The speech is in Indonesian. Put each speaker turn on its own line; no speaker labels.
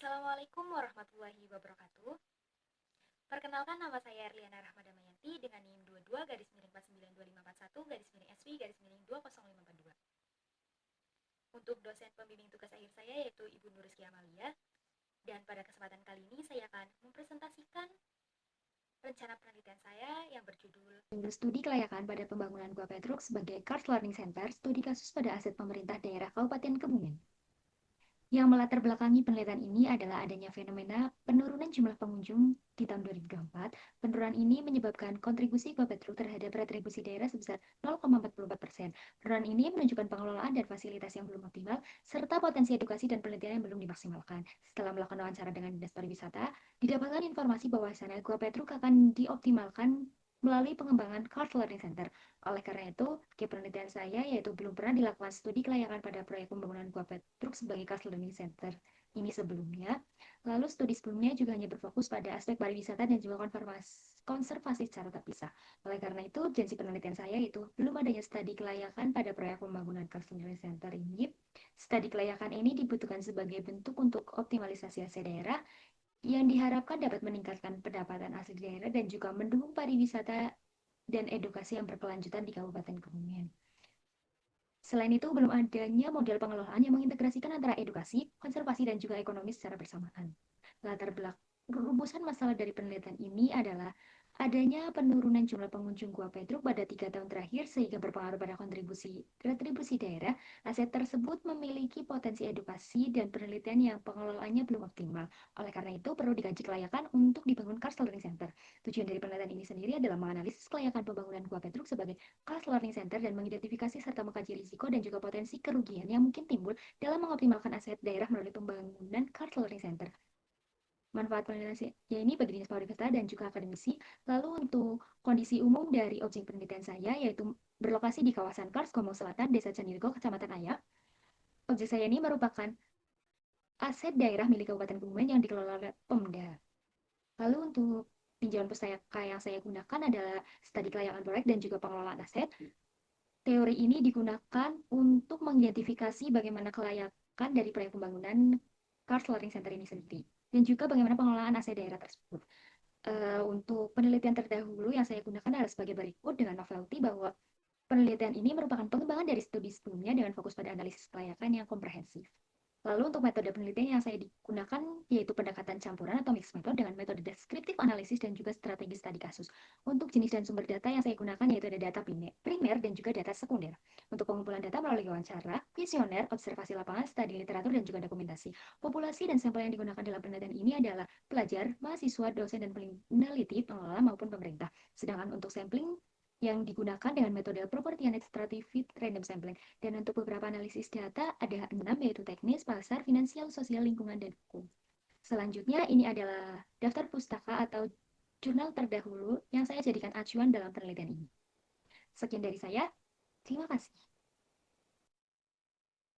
Assalamualaikum warahmatullahi wabarakatuh. Perkenalkan, nama saya Erliana Rahmadamayanti dengan NIM 22 /492541 Untuk dosen pembimbing tugas akhir saya yaitu Ibu Nurizki Amalia. Dan pada kesempatan kali ini saya akan mempresentasikan rencana penelitian saya yang berjudul Studi Kelayakan pada Pembangunan Gua Petruk sebagai Cars Learning Center, studi kasus pada aset pemerintah daerah Kabupaten Kebumen. Yang melatar belakangi penelitian ini adalah adanya fenomena penurunan jumlah pengunjung di tahun 2024. Penurunan ini menyebabkan kontribusi Gua Petruk terhadap retribusi daerah sebesar 0,44%. Penurunan ini menunjukkan pengelolaan dan fasilitas yang belum optimal, serta potensi edukasi dan penelitian yang belum dimaksimalkan. Setelah melakukan wawancara dengan Dinas Pariwisata, didapatkan informasi bahwasannya Gua Petruk akan dioptimalkan melalui pengembangan Cars Learning Center. Oleh karena itu, penelitian saya yaitu belum pernah dilakukan studi kelayakan pada proyek pembangunan Gua Petruk sebagai Cars Learning Center ini sebelumnya. Lalu studi sebelumnya juga hanya berfokus pada aspek pariwisata dan juga konservasi secara terpisah. Oleh karena itu, urgensi penelitian saya yaitu belum adanya studi kelayakan pada proyek pembangunan Cars Learning Center ini. Studi kelayakan ini dibutuhkan sebagai bentuk untuk optimalisasi aset daerah yang diharapkan dapat meningkatkan pendapatan asli daerah dan juga mendukung pariwisata dan edukasi yang berkelanjutan di Kabupaten Kebumen. Selain itu, belum adanya model pengelolaan yang mengintegrasikan antara edukasi, konservasi, dan juga ekonomi secara bersamaan. Latar belakang rumusan masalah dari penelitian ini adalah adanya penurunan jumlah pengunjung Gua Petruk pada 3 tahun terakhir sehingga berpengaruh pada retribusi daerah. Aset tersebut memiliki potensi edukasi dan penelitian yang pengelolaannya belum optimal. Oleh karena itu, perlu dikaji kelayakan untuk dibangun Cars Learning Center. Tujuan dari penelitian ini sendiri adalah menganalisis kelayakan pembangunan Gua Petruk sebagai Cars Learning Center dan mengidentifikasi serta mengkaji risiko dan juga potensi kerugian yang mungkin timbul dalam mengoptimalkan aset daerah melalui pembangunan Cars Learning Center. Manfaat penelitian ini bagi dinas pariwisata dan juga akademisi. Lalu untuk kondisi umum dari objek penelitian saya yaitu berlokasi di kawasan Kars, Gombong Selatan, Desa Candirgo, Kecamatan Ayak. Objek saya ini merupakan aset daerah milik Kabupaten Kebumen yang dikelola oleh Pemda. Lalu untuk tinjauan pustaka yang saya gunakan adalah studi kelayakan proyek dan juga pengelolaan aset. Teori ini digunakan untuk mengidentifikasi bagaimana kelayakan dari proyek pembangunan Cars Learning Center ini sendiri dan juga bagaimana pengelolaan aset daerah tersebut. Untuk penelitian terdahulu yang saya gunakan adalah sebagai berikut dengan novelty bahwa penelitian ini merupakan pengembangan dari studi sebelumnya dengan fokus pada analisis kelayakan yang komprehensif. Lalu untuk metode penelitian yang saya digunakan yaitu pendekatan campuran atau mixed method dengan metode deskriptif analisis dan juga strategi studi kasus. Untuk jenis dan sumber data yang saya gunakan yaitu ada data primer dan juga data sekunder. Untuk pengumpulan data melalui wawancara, kuesioner, observasi lapangan, studi literatur dan juga dokumentasi. Populasi dan sampel yang digunakan dalam penelitian ini adalah pelajar, mahasiswa, dosen dan peneliti, pengelola maupun pemerintah. Sedangkan untuk sampling yang digunakan dengan metode proportional stratified random sampling. Dan untuk beberapa analisis data ada 6 yaitu teknis, pasar, finansial, sosial, lingkungan, dan hukum. Selanjutnya ini adalah daftar pustaka atau jurnal terdahulu yang saya jadikan acuan dalam penelitian ini. Sekian dari saya, terima kasih.